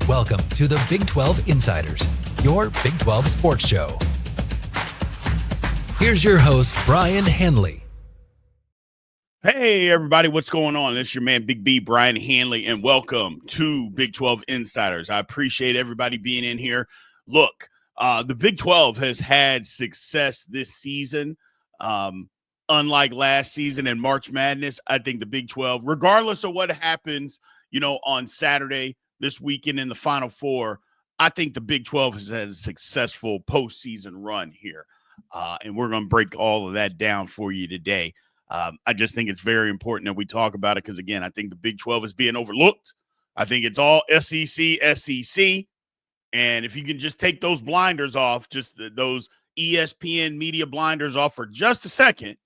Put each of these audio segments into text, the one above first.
Welcome to the Big 12 Insiders, your Big 12 sports show. Here's your host, Brien Hanley. Hey, everybody, what's going on? This is your man, Big B, Brien Hanley, and welcome to Big 12 Insiders. I appreciate everybody being in here. Look, the Big 12 has had success this season. Unlike last season in March Madness, I think the Big 12, regardless of what happens, on Saturday, this weekend in the Final Four, I think the Big 12 has had a successful postseason run here. And we're going to break all of that down for you today. I just think it's very important that we talk about it because, again, I think the Big 12 is being overlooked. I think it's all SEC. And if you can just take those blinders off, those ESPN media blinders off for just a second,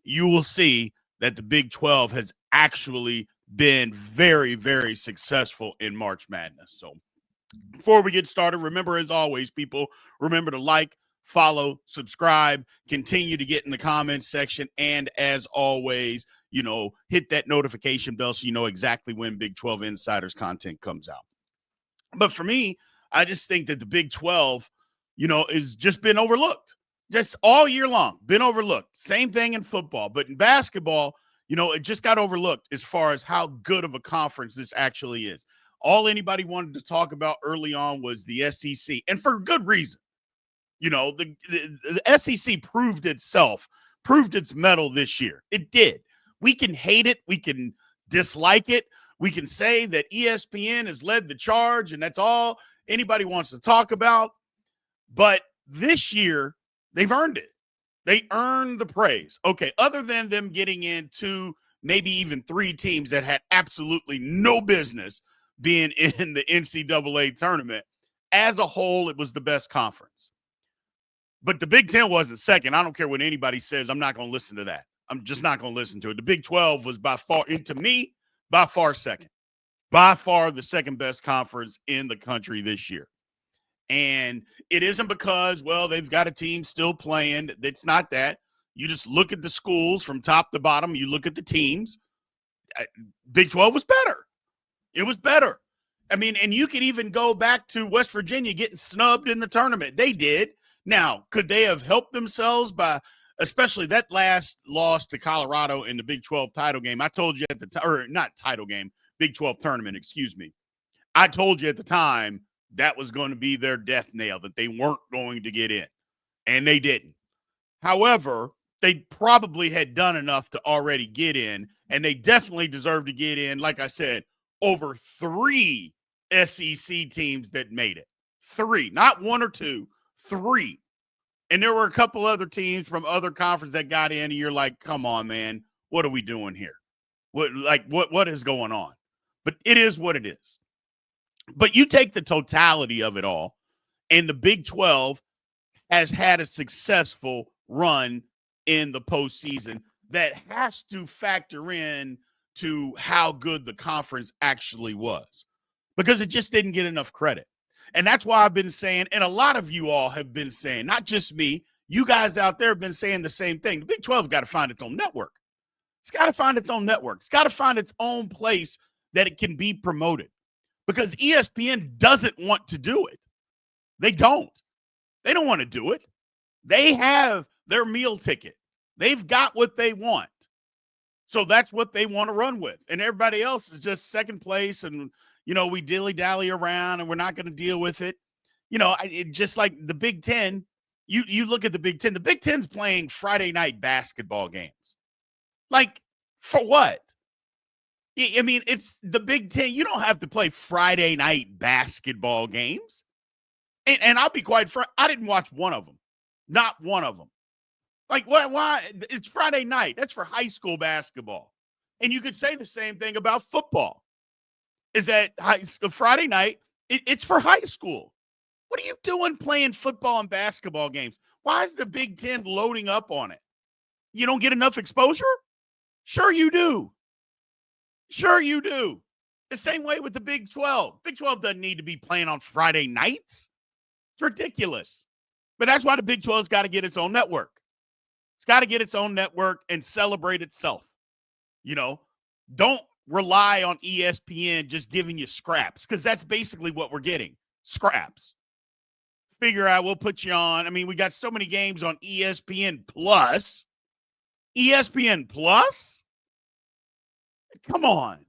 you will see that the Big 12 has actually been very, very successful in March Madness. So before we get started, remember, as always, people, remember to like, follow, subscribe, continue to get in the comments section, and as always, hit that notification bell so you know exactly when Big 12 Insiders content comes out. But for me, I just think that the Big 12, has just been overlooked. Just all year long, been overlooked. Same thing in football. But in basketball, it just got overlooked as far as how good of a conference this actually is. All anybody wanted to talk about early on was the SEC, and for good reason. The SEC proved its mettle this year. It did. We can hate it. We can dislike it. We can say that ESPN has led the charge, and that's all anybody wants to talk about. But this year, they've earned it. They earned the praise. Okay, other than them getting into maybe even three teams that had absolutely no business being in the NCAA tournament, as a whole, it was the best conference. But the Big Ten wasn't second. I don't care what anybody says. I'm not going to listen to that. I'm just not going to listen to it. The Big 12 was by far, and to me, by far second. By far the second best conference in the country this year. And it isn't because, they've got a team still playing. It's not that. You just look at the schools from top to bottom. You look at the teams. Big 12 was better. It was better. I mean, and you could even go back to West Virginia getting snubbed in the tournament. They did. Now, could they have helped themselves by, especially that last loss to Colorado in the Big 12 title game? I told you at the time, or not title game, Big 12 tournament, excuse me. I told you at the time that was going to be their death nail, that they weren't going to get in, and they didn't. However, they probably had done enough to already get in, and they definitely deserve to get in, like I said, over three SEC teams that made it. Three, not one or two. Three. And there were a couple other teams from other conferences that got in, and you're like, come on, man, what are we doing here? What is going on? But it is what it is. But you take the totality of it all, and the Big 12 has had a successful run in the postseason that has to factor in to how good the conference actually was, because it just didn't get enough credit. And that's why I've been saying, and a lot of you all have been saying, not just me, you guys out there have been saying the same thing. The Big 12 has got to find its own network. It's got to find its own network. It's got to find its own place that it can be promoted, because ESPN doesn't want to do it. They don't. They don't want to do it. They have their meal ticket. They've got what they want. So that's what they want to run with. And everybody else is just second place, and we dilly-dally around, and we're not going to deal with it. Just like the Big Ten, you look at the Big Ten. The Big Ten's playing Friday night basketball games. Like, for what? I mean, it's the Big Ten. You don't have to play Friday night basketball games. And I'll be quite frank, I didn't watch one of them. Not one of them. Like, why? It's Friday night. That's for high school basketball. And you could say the same thing about football. Is that Friday night, it's for high school. What are you doing playing football and basketball games? Why is the Big Ten loading up on it? You don't get enough exposure? Sure you do. Sure you do. The same way with the Big 12. Big 12 doesn't need to be playing on Friday nights. It's ridiculous. But that's why the Big 12's got to get its own network. It's got to get its own network and celebrate itself. Don't rely on ESPN just giving you scraps, because that's basically what we're getting, scraps. Figure out, we'll put you on. I mean, we got so many games on ESPN Plus. ESPN Plus? Come on.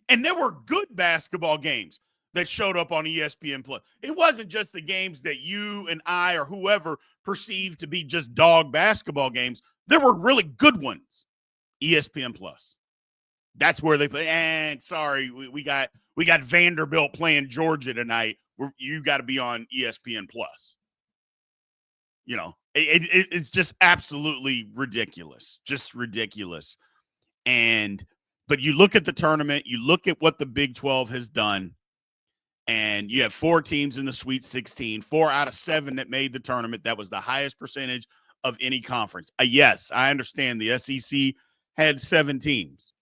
And there were good basketball games that showed up on ESPN Plus. It wasn't just the games that you and I or whoever perceived to be just dog basketball games. There were really good ones. ESPN Plus. That's where they play. And sorry, we got Vanderbilt playing Georgia tonight. You got to be on ESPN Plus. You know, it's just absolutely ridiculous. Just ridiculous. But you look at the tournament, you look at what the Big 12 has done, and you have 4 teams in the Sweet 16, 4 out of 7 that made the tournament. That was the highest percentage of any conference. Yes, I understand the SEC had 7 teams,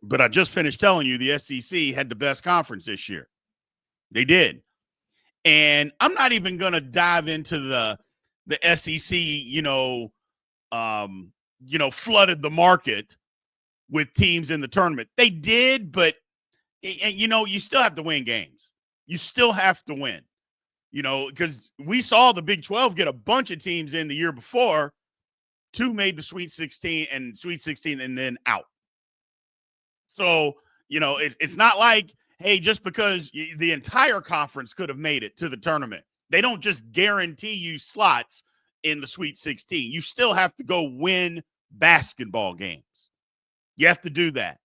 but I just finished telling you the SEC had the best conference this year. They did. And I'm not even going to dive into the SEC, flooded the market with teams in the tournament. They did, but you still have to win games. You still have to win, because we saw the Big 12 get a bunch of teams in the year before. 2 made the Sweet 16 and then out. So, it's not like, hey, just because the entire conference could have made it to the tournament. They don't just guarantee you slots in the Sweet 16. You still have to go win basketball games. You have to do that.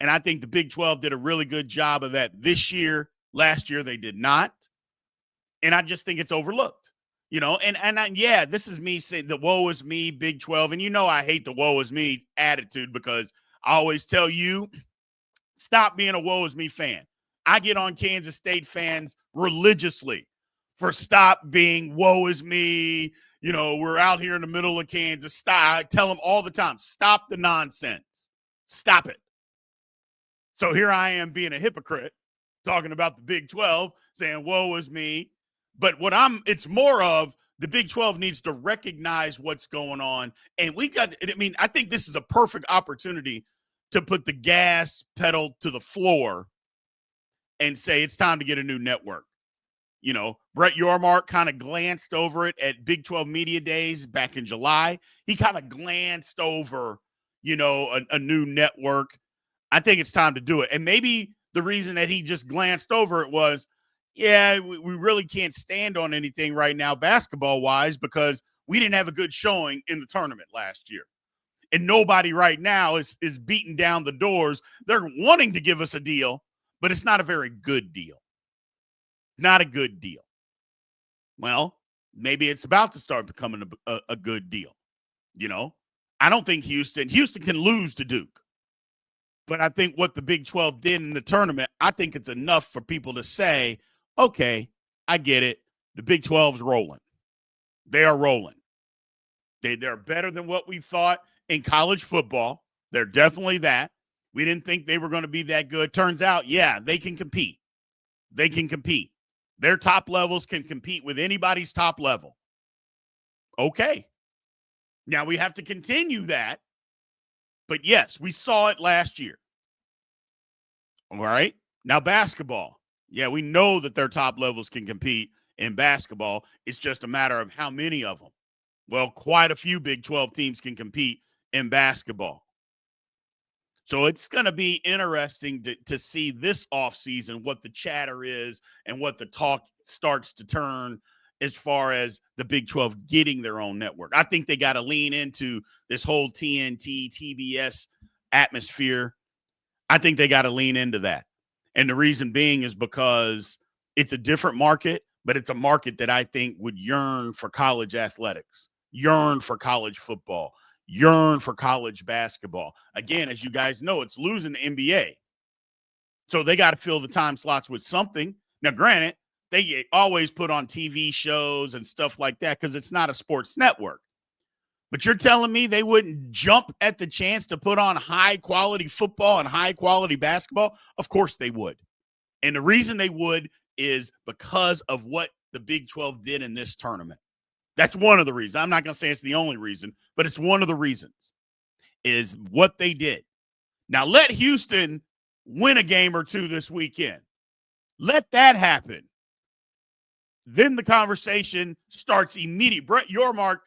And I think the Big 12 did a really good job of that this year. Last year, they did not. And I just think it's overlooked, this is me saying the woe is me, Big 12. And I hate the woe is me attitude, because I always tell you, stop being a woe is me fan. I get on Kansas State fans religiously for stop being woe is me. We're out here in the middle of Kansas. Stop. I tell them all the time, stop the nonsense. Stop it. So here I am being a hypocrite, talking about the Big 12, saying woe is me. But it's more of the Big 12 needs to recognize what's going on. And I think this is a perfect opportunity to put the gas pedal to the floor and say it's time to get a new network. Brett Yormark kind of glanced over it at Big 12 Media Days back in July. He kind of glanced over, a new network. I think it's time to do it. And maybe the reason that he just glanced over it was, we really can't stand on anything right now basketball-wise, because we didn't have a good showing in the tournament last year. And nobody right now is beating down the doors. They're wanting to give us a deal, but it's not a very good deal. Not a good deal. Well, maybe it's about to start becoming a good deal. I don't think Houston can lose to Duke. But I think what the Big 12 did in the tournament, I think it's enough for people to say, okay, I get it. The Big 12's rolling. They are rolling. They're better than what we thought in college football. They're definitely that. We didn't think they were going to be that good. Turns out, they can compete. They can compete. Their top levels can compete with anybody's top level. Okay. Now we have to continue that. But yes, we saw it last year. All right. Now basketball. Yeah, we know that their top levels can compete in basketball. It's just a matter of how many of them. Well, quite a few Big 12 teams can compete in basketball. So it's going to be interesting to see this offseason what the chatter is and what the talk starts to turn as far as the Big 12 getting their own network. I think they got to lean into this whole TNT, TBS atmosphere. I think they got to lean into that. And the reason being is because it's a different market, but it's a market that I think would yearn for college athletics, yearn for college football, yearn for college basketball. Again, as you guys know, it's losing the NBA. So they got to fill the time slots with something. Now, granted, they always put on TV shows and stuff like that because it's not a sports network. But you're telling me they wouldn't jump at the chance to put on high-quality football and high-quality basketball? Of course they would. And the reason they would is because of what the Big 12 did in this tournament. That's one of the reasons. I'm not going to say it's the only reason, but it's one of the reasons is what they did. Now, let Houston win a game or two this weekend. Let that happen. Then the conversation starts immediately. Brett Yormark,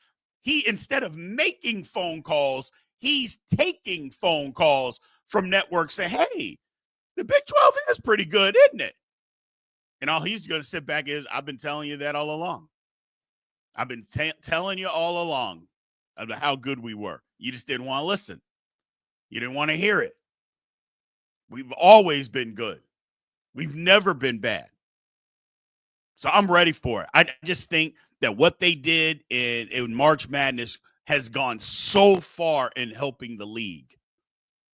instead of making phone calls, he's taking phone calls from networks saying, hey, the Big 12 is pretty good, isn't it? And all he's going to sit back is, I've been telling you that all along. I've been telling you all along about how good we were. You just didn't want to listen. You didn't want to hear it. We've always been good. We've never been bad. So I'm ready for it. I just think that what they did in March Madness has gone so far in helping the league,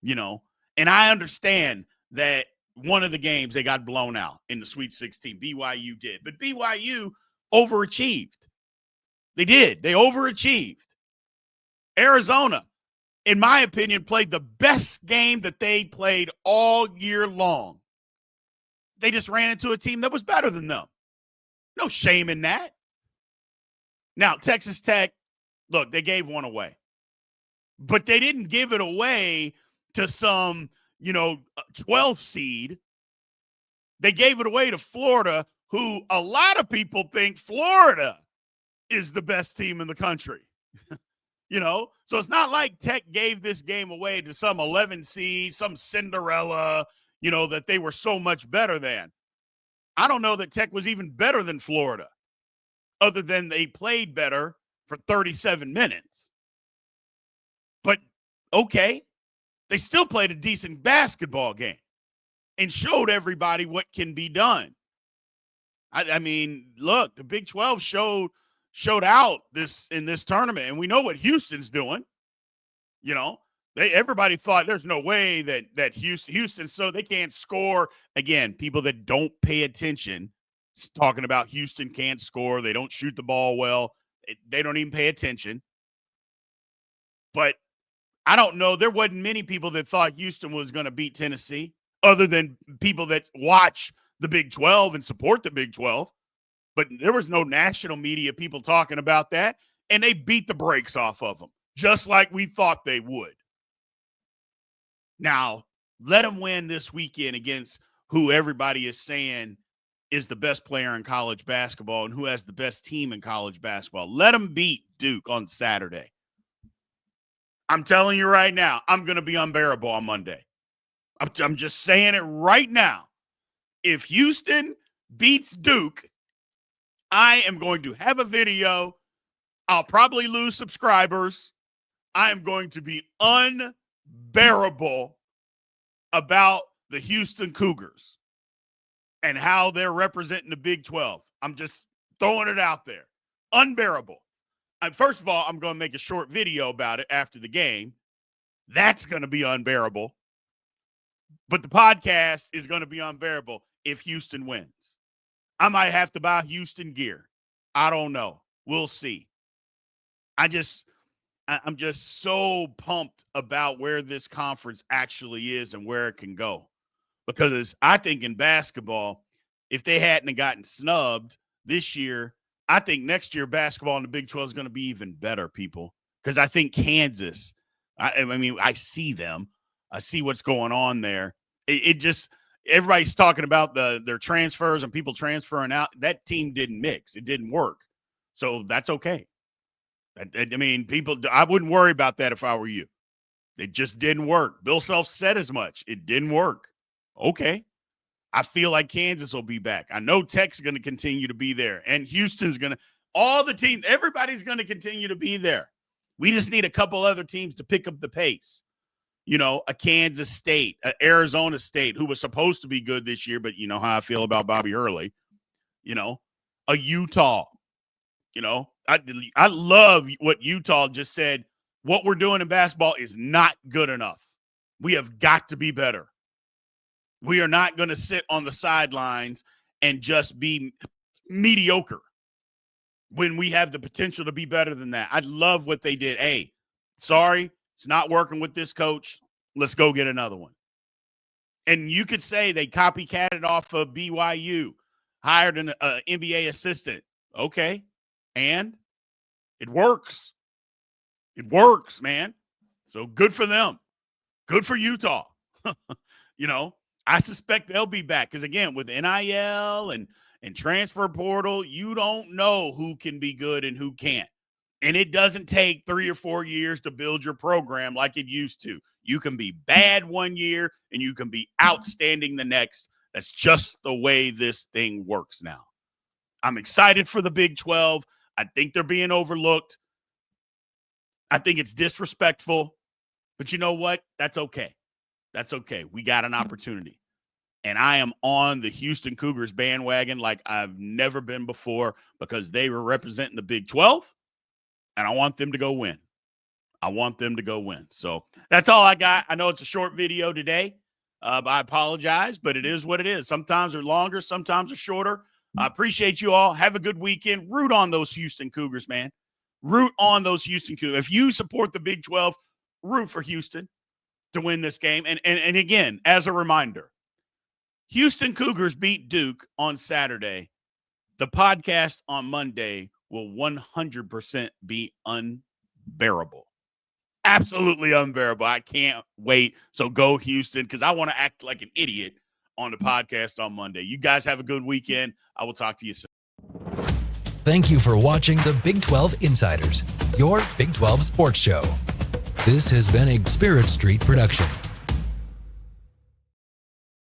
and I understand that one of the games they got blown out in the Sweet 16. BYU did, but BYU overachieved. They did. They overachieved. Arizona, in my opinion, played the best game that they played all year long. They just ran into a team that was better than them. No shame in that. Now, Texas Tech, look, they gave one away. But they didn't give it away to some, 12th seed. They gave it away to Florida, who a lot of people think Florida is the best team in the country. So it's not like Tech gave this game away to some 11 seed, some Cinderella, that they were so much better than. I don't know that Tech was even better than Florida, other than they played better for 37 minutes. But, okay, they still played a decent basketball game and showed everybody what can be done. I mean, look, the Big 12 showed out in this tournament, and we know what Houston's doing. Everybody thought there's no way that Houston, so they can't score. Again, people that don't pay attention talking about Houston can't score. They don't shoot the ball well. They don't even pay attention. But I don't know. There wasn't many people that thought Houston was going to beat Tennessee, other than people that watch the Big 12 and support the Big 12. But there was no national media people talking about that, and they beat the brakes off of them, just like we thought they would. Now, let them win this weekend against who everybody is saying is the best player in college basketball and who has the best team in college basketball. Let them beat Duke on Saturday. I'm telling you right now, I'm going to be unbearable on Monday. I'm just saying it right now. If Houston beats Duke, I am going to have a video. I'll probably lose subscribers. I am going to be unbearable about the Houston Cougars and how they're representing the Big 12. I'm just throwing it out there. Unbearable. First of all, I'm going to make a short video about it after the game. That's going to be unbearable. But the podcast is going to be unbearable if Houston wins. I might have to buy Houston gear. I don't know. We'll see. I'm just so pumped about where this conference actually is and where it can go. Because I think in basketball, if they hadn't gotten snubbed this year, I think next year basketball in the Big 12 is going to be even better, people. Because I think Kansas, I see them. I see what's going on there. It just – everybody's talking about their transfers and people transferring out. That team didn't mix. It didn't work. So that's okay. I wouldn't worry about that if I were you. It just didn't work. Bill Self said as much. It didn't work. Okay. I feel like Kansas will be back. I know Tech's going to continue to be there, and Houston's going to – all the teams, everybody's going to continue to be there. We just need a couple other teams to pick up the pace. A Kansas State, an Arizona State, who was supposed to be good this year, but you know how I feel about Bobby Hurley. A Utah. I love what Utah just said. What we're doing in basketball is not good enough. We have got to be better. We are not going to sit on the sidelines and just be mediocre when we have the potential to be better than that. I love what they did. Hey, sorry, it's not working with this coach. Let's go get another one. And you could say they copycatted off of BYU, hired an NBA assistant. Okay. And it works. It works, man. So good for them. Good for Utah. I suspect they'll be back because, again, with NIL and transfer portal, you don't know who can be good and who can't. And it doesn't take 3 or 4 years to build your program like it used to. You can be bad one year and you can be outstanding the next. That's just the way this thing works now. I'm excited for the Big 12. I think they're being overlooked. I think it's disrespectful. But you know what? That's okay. That's okay. We got an opportunity. And I am on the Houston Cougars bandwagon like I've never been before because they were representing the Big 12, and I want them to go win. I want them to go win. So that's all I got. I know it's a short video today. I apologize, but it is what it is. Sometimes they're longer, sometimes they're shorter. I appreciate you all. Have a good weekend. Root on those Houston Cougars, man. Root on those Houston Cougars. If you support the Big 12, root for Houston to win this game. And again, as a reminder, Houston Cougars beat Duke on Saturday. The podcast on Monday will 100% be unbearable. Absolutely unbearable. I can't wait. So go Houston because I want to act like an idiot on the podcast on Monday. You guys have a good weekend. I will talk to you soon. Thank you for watching the Big 12 Insiders, your Big 12 sports show. This has been a Spirit Street production.